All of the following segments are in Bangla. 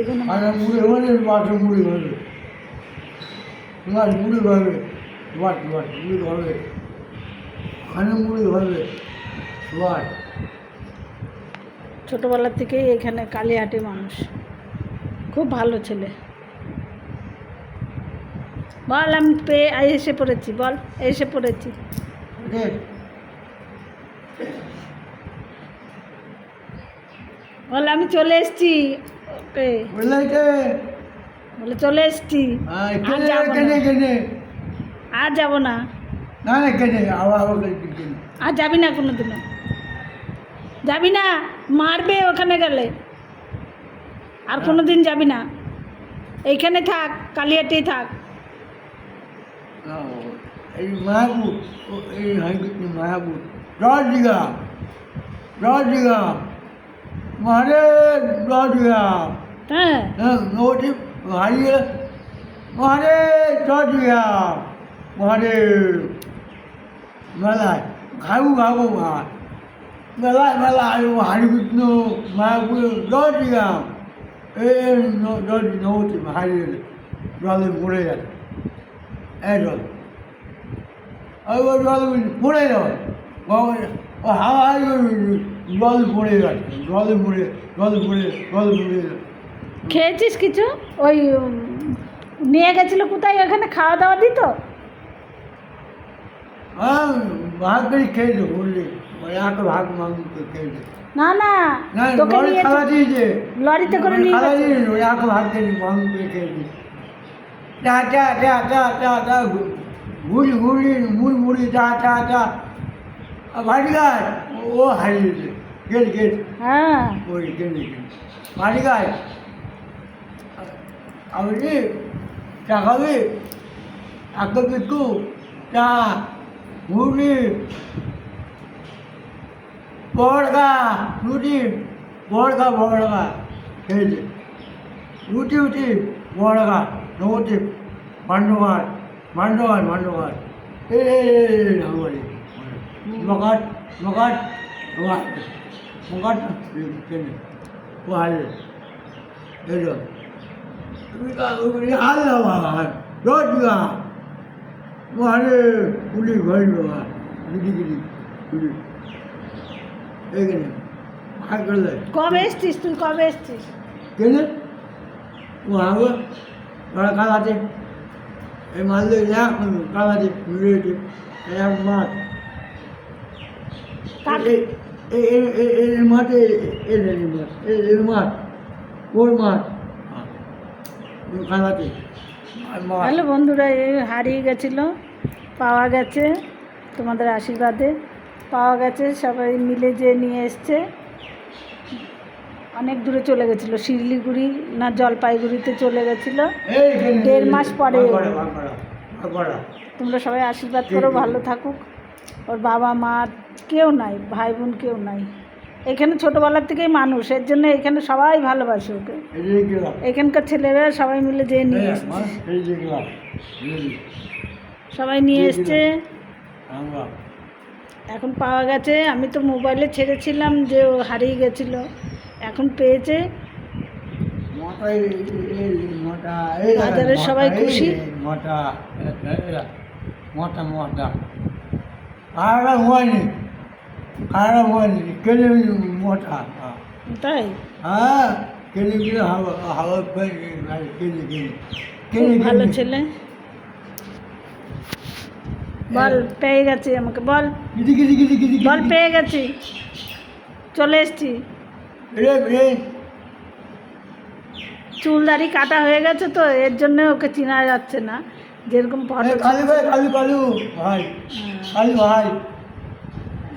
এখানে মুড়ি হবে মাছের মুড়ি হবে মাছ মুড়ি হবে মুড়ি হবে খানে মুড়ি হবে সবাই ছোটোবেলা থেকেই এখানে কালীহাটে মানুষ, খুব ভালো ছেলে। বল আমি এসে পড়েছি, বল এসে পড়েছি। বল আমি চলে এসেছি। ওকে বলে চলে এসেছি। আর যাবো না। আর যাবি না কোনো দিনও, যাবি না, মারবে ওখানে গেলে। আর কোনো দিন যাবি না, এইখানে থাক, কালিয়াতেই থাক। এই মায়াপুর এই মায়াপুর রাজগ্রাম মারে রাজগ্রাম হ্যাঁ নদী হারিয়ে মারে রাজগ্রাম মারে মেলায় খাবো মাছ মেলায় হরিকৃষ্ণ মায়াপুর রাজগ্রাম এই নদী হারিয়ে জলে পড়ে গেছে এই জল ওই জল পড়ে যাবে হাওয়া জল পড়ে গেছে জলে পড়ে খেয়েছিস কিছু? ওই নিয়ে গেছিলো কোথায়, ওখানে খাওয়া দাওয়া দিত? হ্যাঁ ভাগ করে খেয়েছে বললি ভাগ মাংস খেয়েছে। না না তোকে নিয়ে খাওয়া দিয়েছে, লরিতে করে নিয়ে খাওয়া দিয়েছে ওই ভাগ খেয়েছি মাংস করে খেয়েছি। মুড়ি বাড়ি গাছ ও হারিয়েছে গেট হ্যাঁ ওই বাড়ি গাছ আমি চা খাবি একটা কিছু চা মুড়ি বড়গা রুটি বড়গা খেয়েছে রুটি বড়গা নবদ্বীপ মান্ডঘাট মকাট কেনে ও হারে এলো তুমি আল্লাহ রোজগা মহারে পুলি ঘর গিরি এইখানে হাত করলে কবে এসছিস তুই, কবে এসছিস? কেনে ও হাগো ওরা কালাতে এই মারলে কালাতে মিলেছে এক মাছ এই মাঠে এই মাছ ওর মাছ কালাতে হ্যালো বন্ধুরা, এই হারিয়ে গেছিলো, পাওয়া গেছে তোমাদের আশীর্বাদে, পাওয়া গেছে। সবাই মিলে যে নিয়ে এসছে, অনেক দূরে চলে গেছিলো, শিলিগুড়ি না জলপাইগুড়িতে চলে গেছিলো 1.5 মাস পরে। তোমরা সবাই আশীর্বাদ করো, ভালো থাকুক। ওর বাবা মা কেউ নাই, ভাই বোন কেউ নাই। এখানে ছোটোবেলার থেকেই মানুষ, এর জন্য এখানে সবাই ভালোবাসে ওকে। এখানকার ছেলেরা সবাই মিলে যেয়ে নিয়ে এসছে, সবাই নিয়ে এসছে, এখন পাওয়া গেছে। আমি তো মোবাইলে ছেড়েছিলাম যে ও হারিয়ে গেছিলো, এখন পেয়েছে। বাজারের সবাই খুশি। খারাপ হয়নি কেনে মোটা তাই হ্যাঁ কেনে গেলে হাওয়া কেনে ভালো ছেলে। বল পেয়ে গেছি, আমাকে বল বল পেয়ে গেছি, চলে এসছি। চুল দাড়ি কাটা হয়ে গেছে তো, এর জন্য ওকে চেনা যাচ্ছে না, যেরকম ফটো।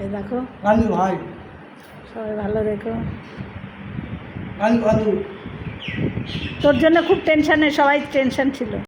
এই দেখো ভাই সবাই ভালো রেখো। কালু তোর জন্য খুব টেনশানে, সবাই টেনশন ছিল।